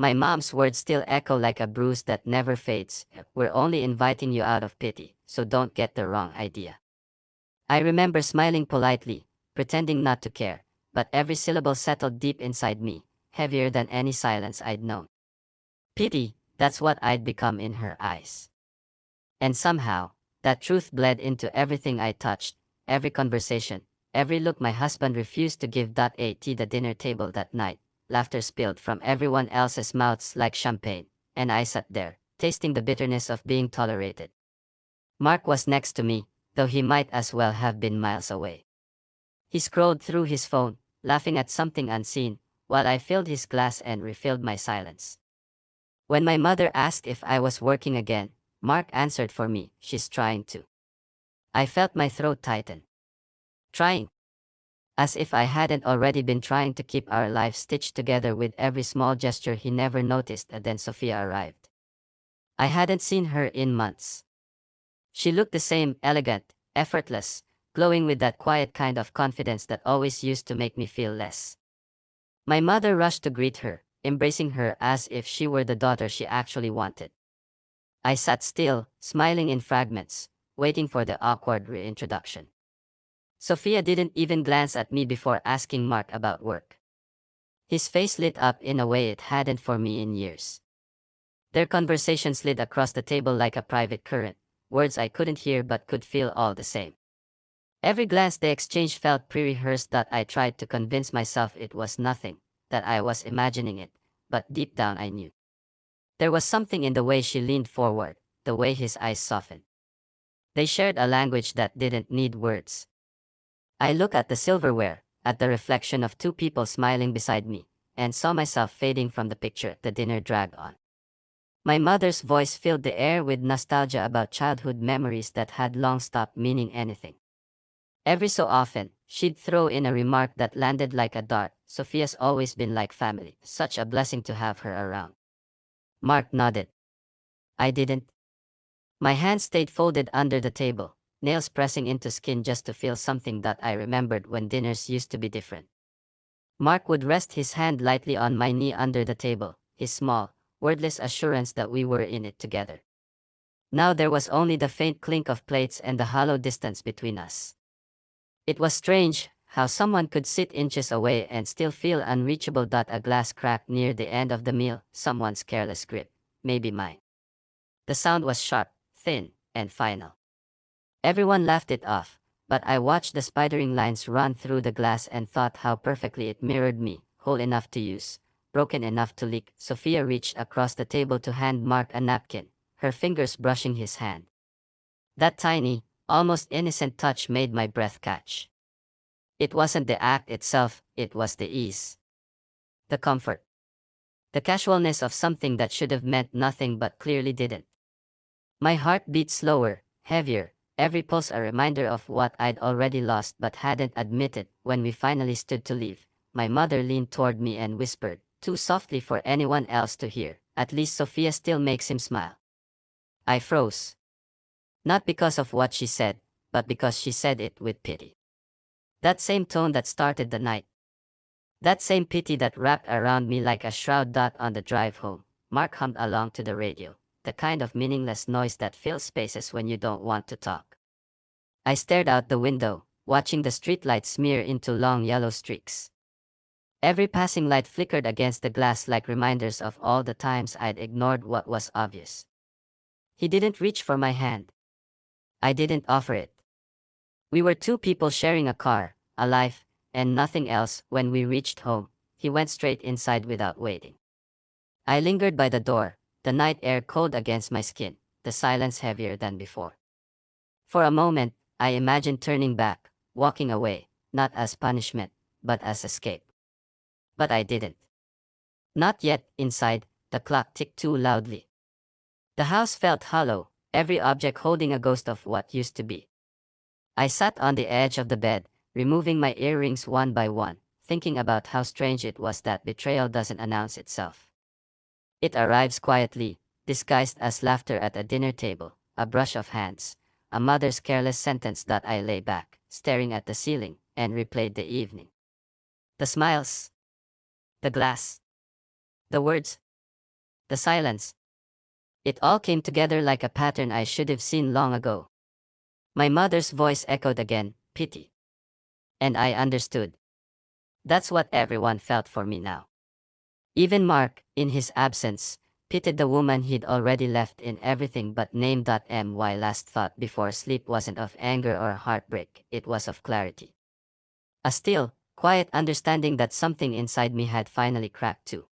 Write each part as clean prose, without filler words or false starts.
My mom's words still echo like a bruise that never fades. We're only inviting you out of pity, so don't get the wrong idea. I remember smiling politely, pretending not to care, but every syllable settled deep inside me, heavier than any silence I'd known. Pity, that's what I'd become in her eyes. And somehow, that truth bled into everything I touched, every conversation, every look. My husband refused to give .at the dinner table that night. Laughter spilled from everyone else's mouths like champagne, and I sat there, tasting the bitterness of being tolerated. Mark was next to me, though he might as well have been miles away. He scrolled through his phone, laughing at something unseen, while I filled his glass and refilled my silence. When my mother asked if I was working again, Mark answered for me, "She's trying to." I felt my throat tighten. Trying? As if I hadn't already been trying to keep our lives stitched together with every small gesture. He never noticed. And then Sophia arrived. I hadn't seen her in months. She looked the same, elegant, effortless, glowing with that quiet kind of confidence that always used to make me feel less. My mother rushed to greet her, embracing her as if she were the daughter she actually wanted. I sat still, smiling in fragments, waiting for the awkward reintroduction. Sophia didn't even glance at me before asking Mark about work. His face lit up in a way it hadn't for me in years. Their conversation slid across the table like a private current, words I couldn't hear but could feel all the same. Every glance they exchanged felt pre-rehearsed. That I tried to convince myself it was nothing, that I was imagining it, but deep down I knew. There was something in the way she leaned forward, the way his eyes softened. They shared a language that didn't need words. I looked at the silverware, at the reflection of two people smiling beside me, and saw myself fading from the picture. The dinner dragged on. My mother's voice filled the air with nostalgia about childhood memories that had long stopped meaning anything. Every so often, she'd throw in a remark that landed like a dart. "Sophia's always been like family. Such a blessing to have her around." Mark nodded. I didn't. My hands stayed folded under the table, nails pressing into skin just to feel something that I remembered when dinners used to be different. Mark would rest his hand lightly on my knee under the table, his small, wordless assurance that we were in it together. Now there was only the faint clink of plates and the hollow distance between us. It was strange how someone could sit inches away and still feel unreachable. A glass cracked near the end of the meal, someone's careless grip, maybe mine. The sound was sharp, thin, and final. Everyone laughed it off, but I watched the spidering lines run through the glass and thought how perfectly it mirrored me, whole enough to use, broken enough to leak. Sophia reached across the table to hand Mark a napkin, her fingers brushing his hand. That tiny, almost innocent touch made my breath catch. It wasn't the act itself, it was the ease. The comfort. The casualness of something that should have meant nothing but clearly didn't. My heart beat slower, heavier, every pulse a reminder of what I'd already lost but hadn't admitted. When we finally stood to leave, my mother leaned toward me and whispered, too softly for anyone else to hear, "At least Sophia still makes him smile." I froze. Not because of what she said, but because she said it with pity. That same tone that started the night. That same pity that wrapped around me like a shroud. On the drive home, Mark hummed along to the radio, the kind of meaningless noise that fills spaces when you don't want to talk. I stared out the window, watching the streetlights smear into long yellow streaks. Every passing light flickered against the glass like reminders of all the times I'd ignored what was obvious. He didn't reach for my hand. I didn't offer it. We were two people sharing a car, a life, and nothing else. When we reached home, he went straight inside without waiting. I lingered by the door, the night air cold against my skin, the silence heavier than before. For a moment, I imagined turning back, walking away, not as punishment, but as escape. But I didn't. Not yet. Inside, the clock ticked too loudly. The house felt hollow, every object holding a ghost of what used to be. I sat on the edge of the bed, removing my earrings one by one, thinking about how strange it was that betrayal doesn't announce itself. It arrives quietly, disguised as laughter at a dinner table, a brush of hands, a mother's careless sentence. I lay back, staring at the ceiling, and replayed the evening. The smiles. The glass. The words. the silence. It all came together like a pattern I should have seen long ago. My mother's voice echoed again, pity. And I understood. That's what everyone felt for me now. Even Mark, in his absence, pitied the woman he'd already left in everything but name. My last thought before sleep wasn't of anger or heartbreak, it was of clarity. A still, quiet understanding that something inside me had finally cracked too.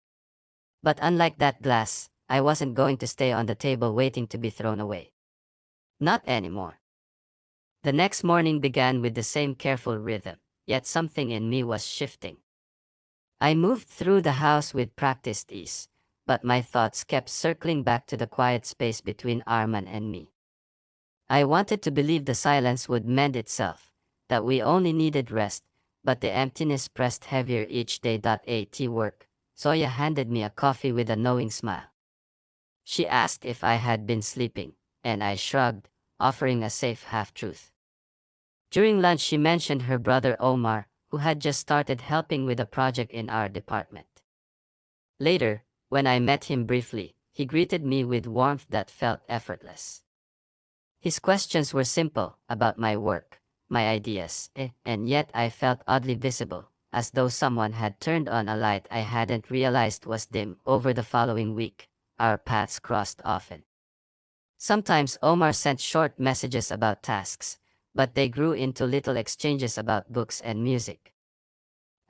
But unlike that glass, I wasn't going to stay on the table waiting to be thrown away. Not anymore. The next morning began with the same careful rhythm, yet something in me was shifting. I moved through the house with practiced ease, but my thoughts kept circling back to the quiet space between Arman and me. I wanted to believe the silence would mend itself, that we only needed rest, but the emptiness pressed heavier each day. At work, Zoya handed me a coffee with a knowing smile. She asked if I had been sleeping, and I shrugged, offering a safe half-truth. During lunch she mentioned her brother Omar, who had just started helping with a project in our department. Later, when I met him briefly, he greeted me with warmth that felt effortless. His questions were simple, about my work, my ideas, and yet I felt oddly visible, as though someone had turned on a light I hadn't realized was dim. Over the following week, our paths crossed often. Sometimes Omar sent short messages about tasks, but they grew into little exchanges about books and music.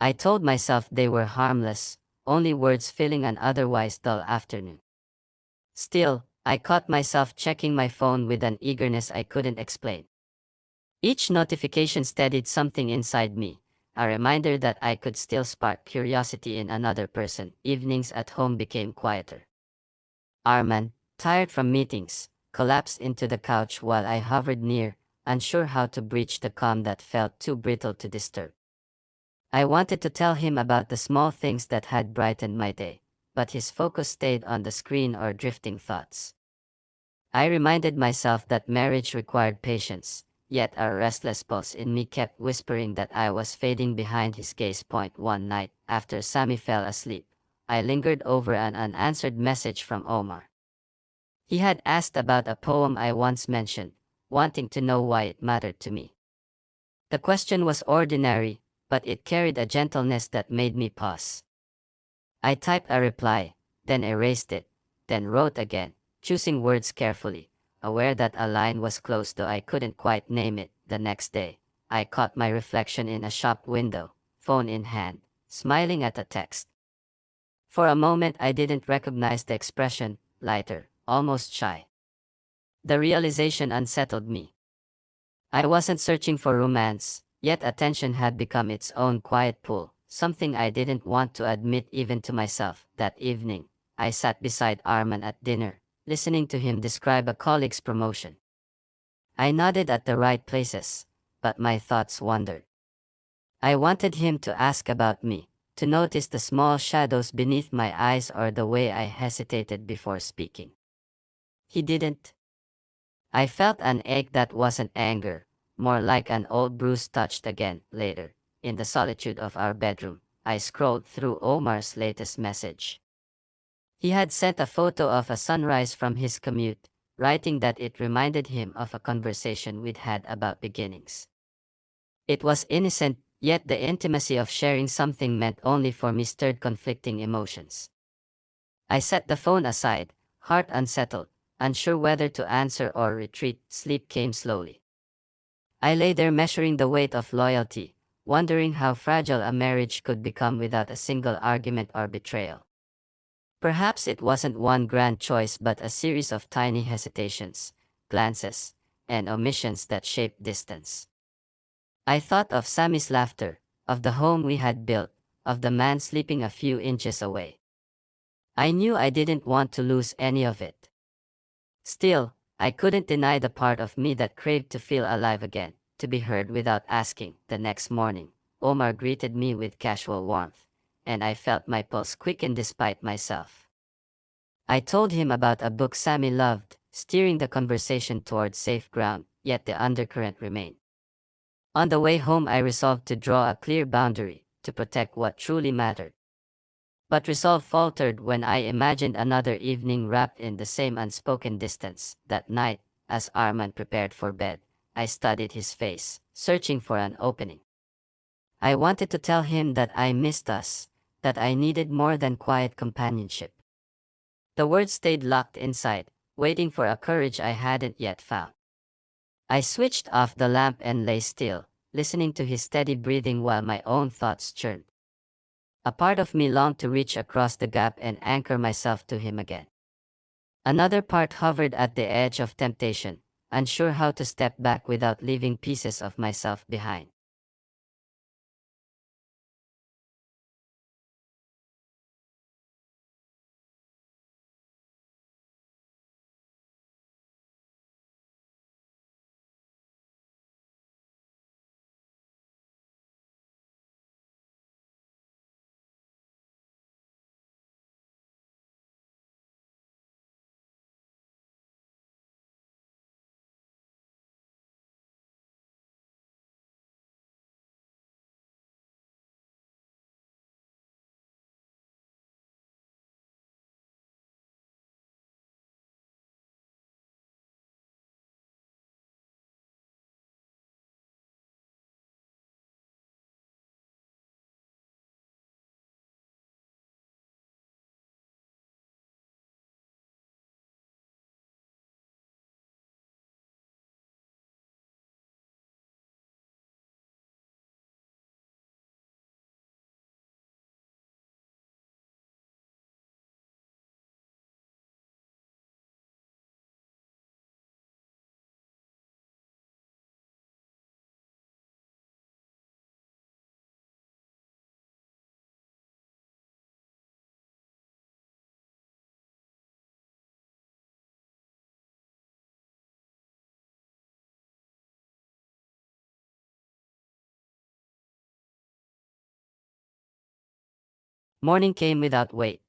I told myself they were harmless, only words filling an otherwise dull afternoon. Still, I caught myself checking my phone with an eagerness I couldn't explain. Each notification steadied something inside me, a reminder that I could still spark curiosity in another person. Evenings at home became quieter. Arman, tired from meetings, collapsed into the couch while I hovered near, unsure how to breach the calm that felt too brittle to disturb. I wanted to tell him about the small things that had brightened my day, but his focus stayed on the screen or drifting thoughts. I reminded myself that marriage required patience, yet a restless pulse in me kept whispering that I was fading behind his gaze. One night, after Sami fell asleep, I lingered over an unanswered message from Omar. He had asked about a poem I once mentioned, wanting to know why it mattered to me. The question was ordinary, but it carried a gentleness that made me pause. I typed a reply, then erased it, then wrote again, choosing words carefully, aware that a line was close though I couldn't quite name it. The next day, I caught my reflection in a shop window, phone in hand, smiling at a text. For a moment I didn't recognize the expression, lighter, almost shy. The realization unsettled me. I wasn't searching for romance, yet attention had become its own quiet pull, something I didn't want to admit even to myself. That evening, I sat beside Arman at dinner, listening to him describe a colleague's promotion. I nodded at the right places, but my thoughts wandered. I wanted him to ask about me, to notice the small shadows beneath my eyes or the way I hesitated before speaking. He didn't. I felt an ache that wasn't anger, more like an old bruise touched again. Later, in the solitude of our bedroom, I scrolled through Omar's latest message. He had sent a photo of a sunrise from his commute, writing that it reminded him of a conversation we'd had about beginnings. It was innocent, yet the intimacy of sharing something meant only for me stirred conflicting emotions. I set the phone aside, heart unsettled, unsure whether to answer or retreat. Sleep came slowly. I lay there measuring the weight of loyalty, wondering how fragile a marriage could become without a single argument or betrayal. Perhaps it wasn't one grand choice but a series of tiny hesitations, glances, and omissions that shaped distance. I thought of Sammy's laughter, of the home we had built, of the man sleeping a few inches away. I knew I didn't want to lose any of it. Still, I couldn't deny the part of me that craved to feel alive again, to be heard without asking. The next morning, Omar greeted me with casual warmth, and I felt my pulse quicken despite myself. I told him about a book Sammy loved, steering the conversation toward safe ground, yet the undercurrent remained. On the way home I resolved to draw a clear boundary, to protect what truly mattered. But resolve faltered when I imagined another evening wrapped in the same unspoken distance. That night, as Armand prepared for bed, I studied his face, searching for an opening. I wanted to tell him that I missed us, that I needed more than quiet companionship. The words stayed locked inside, waiting for a courage I hadn't yet found. I switched off the lamp and lay still, listening to his steady breathing while my own thoughts churned. A part of me longed to reach across the gap and anchor myself to him again. Another part hovered at the edge of temptation, unsure how to step back without leaving pieces of myself behind. Morning came without wait.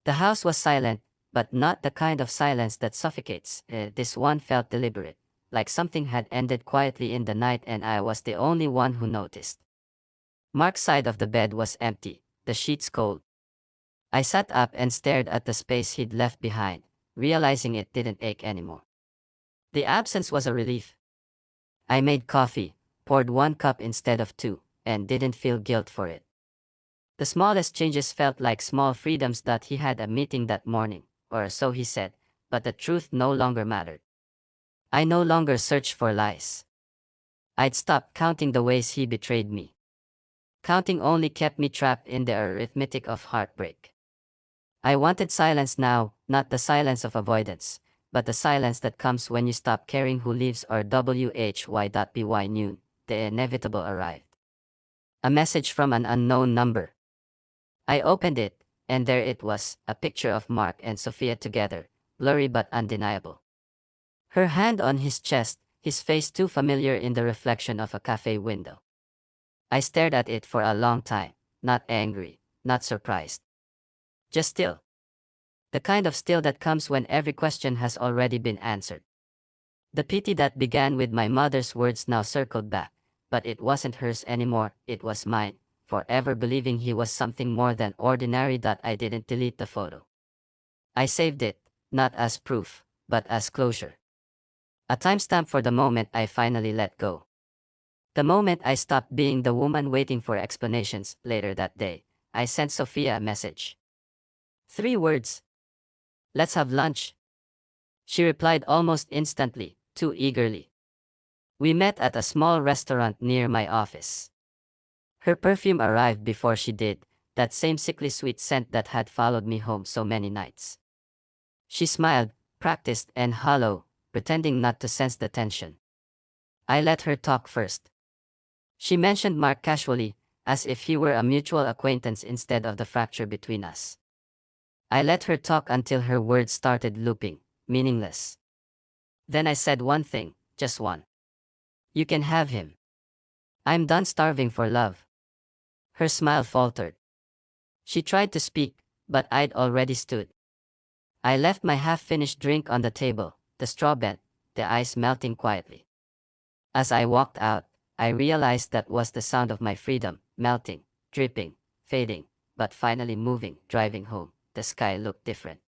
The house was silent, but not the kind of silence that suffocates. This one felt deliberate, like something had ended quietly in the night and I was the only one who noticed. Mark's side of the bed was empty, the sheets cold. I sat up and stared at the space he'd left behind, realizing it didn't ache anymore. The absence was a relief. I made coffee, poured one cup instead of two, and didn't feel guilt for it. The smallest changes felt like small freedoms that he had a meeting that morning, or so he said, but the truth no longer mattered. I no longer searched for lies. I'd stopped counting the ways he betrayed me. Counting only kept me trapped in the arithmetic of heartbreak. I wanted silence now, not the silence of avoidance, but the silence that comes when you stop caring who lives or why.by noon, the inevitable arrived. A message from an unknown number. I opened it, and there it was, a picture of Mark and Sophia together, blurry but undeniable. Her hand on his chest, his face too familiar in the reflection of a cafe window. I stared at it for a long time, not angry, not surprised. Just still. The kind of still that comes when every question has already been answered. The pity that began with my mother's words now circled back, but it wasn't hers anymore, it was mine, forever believing he was something more than ordinary that I didn't delete the photo. I saved it, not as proof, but as closure. A timestamp for the moment I finally let go. The moment I stopped being the woman waiting for explanations. Later that day, I sent Sophia a message. 3 words. Let's have lunch. She replied almost instantly, too eagerly. We met at a small restaurant near my office. Her perfume arrived before she did, that same sickly sweet scent that had followed me home so many nights. She smiled, practiced and hollow, pretending not to sense the tension. I let her talk first. She mentioned Mark casually, as if he were a mutual acquaintance instead of the fracture between us. I let her talk until her words started looping, meaningless. Then I said one thing, just one. You can have him. I'm done starving for love. Her smile faltered. She tried to speak, but I'd already stood. I left my half-finished drink on the table, the straw bent, the ice melting quietly. As I walked out, I realized that was the sound of my freedom, melting, dripping, fading, but finally moving, driving home, the sky looked different.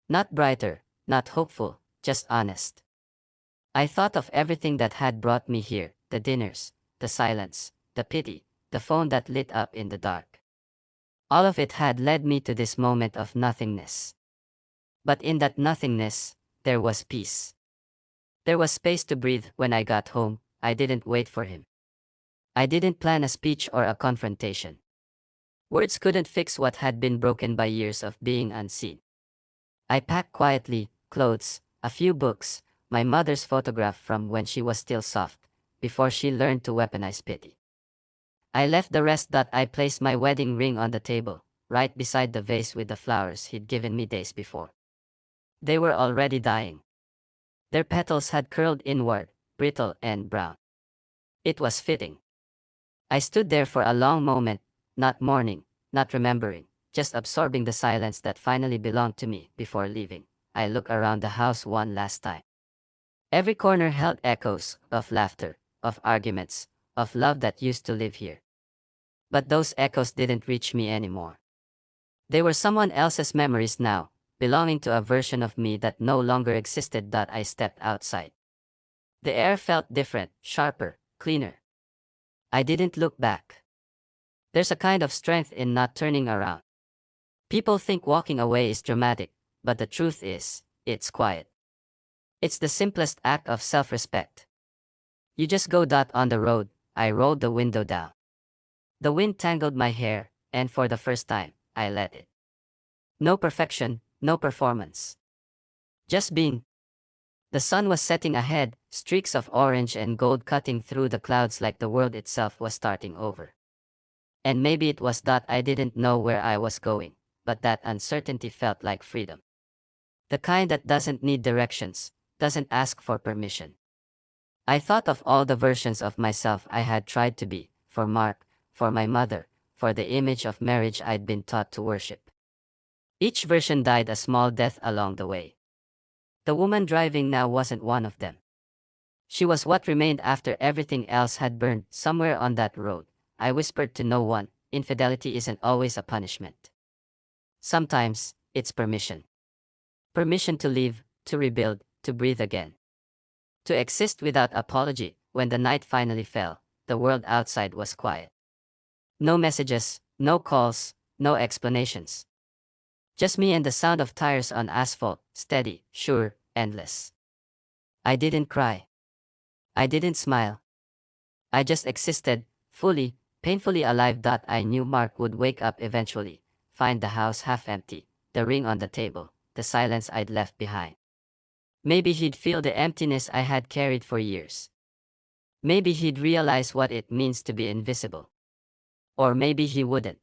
Not brighter, not hopeful, just honest. I thought of everything that had brought me here, the dinners, the silence, the pity, the phone that lit up in the dark. All of it had led me to this moment of nothingness. But in that nothingness, there was peace. There was space to breathe. When I got home, I didn't wait for him. I didn't plan a speech or a confrontation. Words couldn't fix what had been broken by years of being unseen. I packed quietly, clothes, a few books, my mother's photograph from when she was still soft, before she learned to weaponize pity. I left the rest. That I placed my wedding ring on the table, right beside the vase with the flowers he'd given me days before. They were already dying. Their petals had curled inward, brittle and brown. It was fitting. I stood there for a long moment, not mourning, not remembering, just absorbing the silence that finally belonged to me. Before leaving, I looked around the house one last time. Every corner held echoes of laughter, of arguments, of love that used to live here. But those echoes didn't reach me anymore. They were someone else's memories now, belonging to a version of me that no longer existed. That I stepped outside. The air felt different, sharper, cleaner. I didn't look back. There's a kind of strength in not turning around. People think walking away is dramatic, but the truth is, it's quiet. It's the simplest act of self-respect. You just go. On the road, I rolled the window down. The wind tangled my hair, and for the first time, I let it. No perfection, no performance. Just being. The sun was setting ahead, streaks of orange and gold cutting through the clouds like the world itself was starting over. And maybe it was that I didn't know where I was going, but that uncertainty felt like freedom. The kind that doesn't need directions, doesn't ask for permission. I thought of all the versions of myself I had tried to be, for Mark, for my mother, for the image of marriage I'd been taught to worship. Each version died a small death along the way. The woman driving now wasn't one of them. She was what remained after everything else had burned. Somewhere on that road, I whispered to no one, infidelity isn't always a punishment. Sometimes, it's permission. Permission to live, to rebuild, to breathe again. To exist without apology. When the night finally fell, the world outside was quiet. No messages, no calls, no explanations. Just me and the sound of tires on asphalt, steady, sure, endless. I didn't cry. I didn't smile. I just existed, fully, painfully alive. I knew Mark would wake up eventually, find the house half empty, the ring on the table, the silence I'd left behind. Maybe he'd feel the emptiness I had carried for years. Maybe he'd realize what it means to be invisible. Or maybe he wouldn't.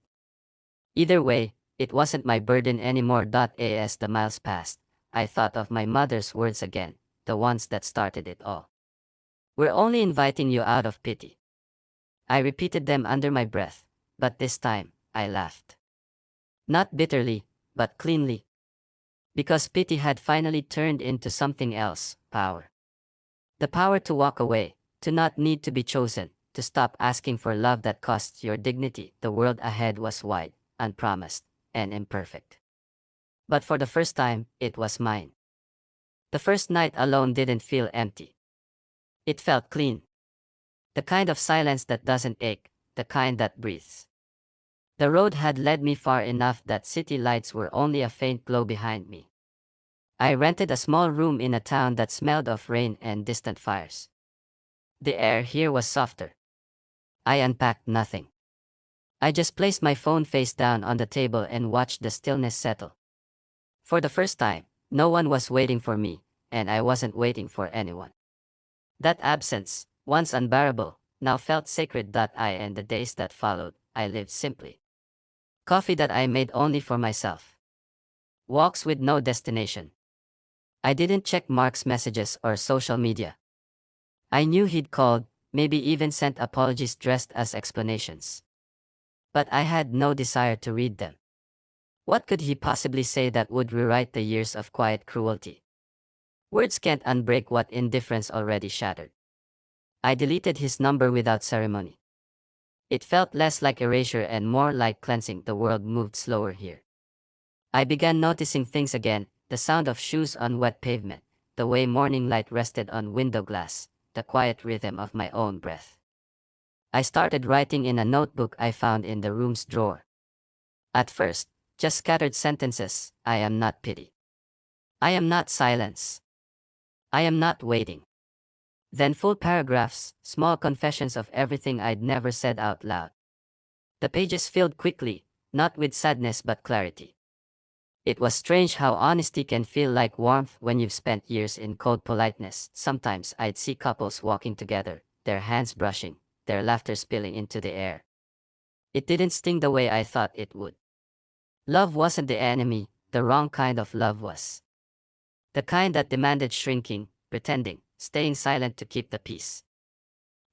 Either way, it wasn't my burden anymore. As the miles passed, I thought of my mother's words again, the ones that started it all. We're only inviting you out of pity. I repeated them under my breath, but this time, I laughed. Not bitterly, but cleanly. Because pity had finally turned into something else, power. The power to walk away, to not need to be chosen, to stop asking for love that costs your dignity. The world ahead was wide, unpromised, and imperfect. But for the first time, it was mine. The first night alone didn't feel empty. It felt clean. The kind of silence that doesn't ache, the kind that breathes. The road had led me far enough that city lights were only a faint glow behind me. I rented a small room in a town that smelled of rain and distant fires. The air here was softer. I unpacked nothing. I just placed my phone face down on the table and watched the stillness settle. For the first time, no one was waiting for me, and I wasn't waiting for anyone. That absence, once unbearable, now felt sacred. And the days that followed, I lived simply. Coffee that I made only for myself. Walks with no destination. I didn't check Mark's messages or social media. I knew he'd called, maybe even sent apologies dressed as explanations. But I had no desire to read them. What could he possibly say that would rewrite the years of quiet cruelty? Words can't unbreak what indifference already shattered. I deleted his number without ceremony. It felt less like erasure and more like cleansing. The world moved slower here. I began noticing things again, the sound of shoes on wet pavement, the way morning light rested on window glass, the quiet rhythm of my own breath. I started writing in a notebook I found in the room's drawer. At first, just scattered sentences. I am not pity. I am not silence. I am not waiting. Then full paragraphs, small confessions of everything I'd never said out loud. The pages filled quickly, not with sadness but clarity. It was strange how honesty can feel like warmth when you've spent years in cold politeness. Sometimes I'd see couples walking together, their hands brushing, their laughter spilling into the air. It didn't sting the way I thought it would. Love wasn't the enemy, the wrong kind of love was. The kind that demanded shrinking, pretending, staying silent to keep the peace.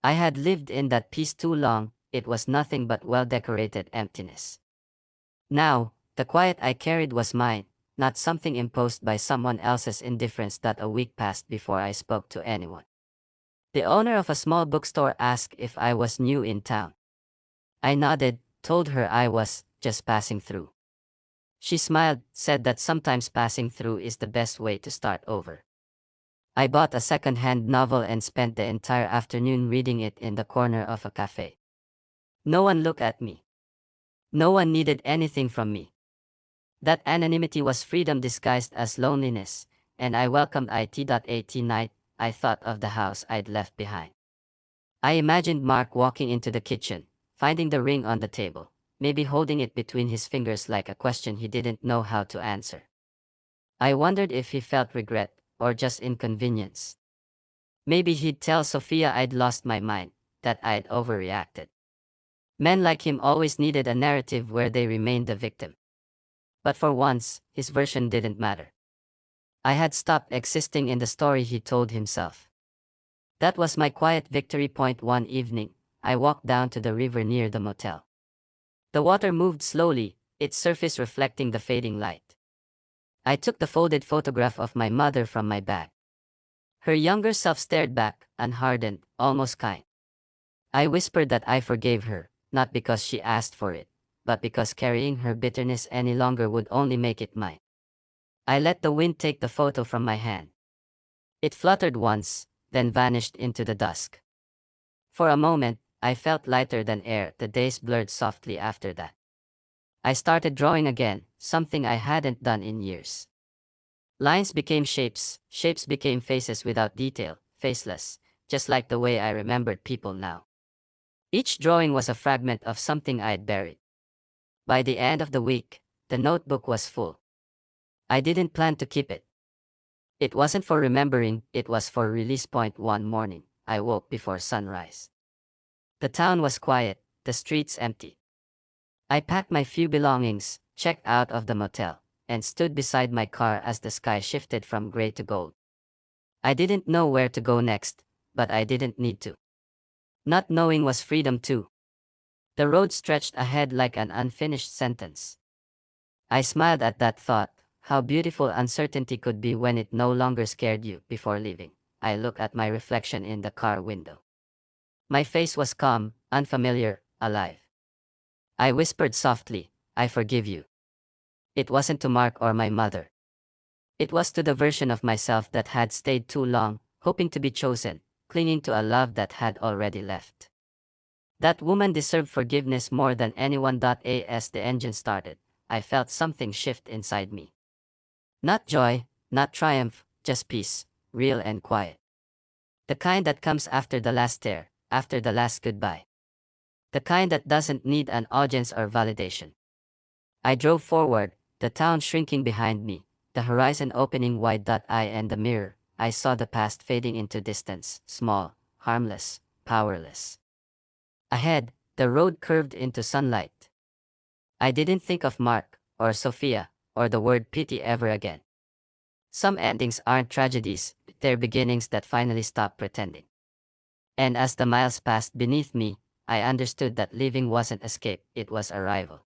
I had lived in that peace too long. It was nothing but well-decorated emptiness. Now, the quiet I carried was mine, not something imposed by someone else's indifference. That a week passed before I spoke to anyone. The owner of a small bookstore asked if I was new in town. I nodded, told her I was just passing through. She smiled, said that sometimes passing through is the best way to start over. I bought a second-hand novel and spent the entire afternoon reading it in the corner of a cafe. No one looked at me. No one needed anything from me. That anonymity was freedom disguised as loneliness, and I welcomed it. At night, I thought of the house I'd left behind. I imagined Mark walking into the kitchen, finding the ring on the table, maybe holding it between his fingers like a question he didn't know how to answer. I wondered if he felt regret, or just inconvenience. Maybe he'd tell Sophia I'd lost my mind, that I'd overreacted. Men like him always needed a narrative where they remained the victim. But for once, his version didn't matter. I had stopped existing in the story he told himself. That was my quiet victory point. One evening, I walked down to the river near the motel. The water moved slowly, its surface reflecting the fading light. I took the folded photograph of my mother from my bag. Her younger self stared back, unhardened, almost kind. I whispered that I forgave her, not because she asked for it, but because carrying her bitterness any longer would only make it mine. I let the wind take the photo from my hand. It fluttered once, then vanished into the dusk. For a moment, I felt lighter than air. The days blurred softly after that. I started drawing again, something I hadn't done in years. Lines became shapes, shapes became faces without detail, faceless, just like the way I remembered people now. Each drawing was a fragment of something I'd buried. By the end of the week, the notebook was full. I didn't plan to keep it. It wasn't for remembering, it was for release. Point. One morning, I woke before sunrise. The town was quiet, the streets empty. I packed my few belongings, checked out of the motel, and stood beside my car as the sky shifted from gray to gold. I didn't know where to go next, but I didn't need to. Not knowing was freedom too. The road stretched ahead like an unfinished sentence. I smiled at that thought, how beautiful uncertainty could be when it no longer scared you. Before leaving, I looked at my reflection in the car window. My face was calm, unfamiliar, alive. I whispered softly, I forgive you. It wasn't to Mark or my mother. It was to the version of myself that had stayed too long, hoping to be chosen, clinging to a love that had already left. That woman deserved forgiveness more than anyone. As the engine started, I felt something shift inside me. Not joy, not triumph, just peace, real and quiet. The kind that comes after the last stare, after the last goodbye. The kind that doesn't need an audience or validation. I drove forward, the town shrinking behind me, the horizon opening wide. In the mirror, I saw the past fading into distance, small, harmless, powerless. Ahead, the road curved into sunlight. I didn't think of Mark, or Sophia, or the word pity ever again. Some endings aren't tragedies, they're beginnings that finally stop pretending. And as the miles passed beneath me, I understood that leaving wasn't escape, it was arrival.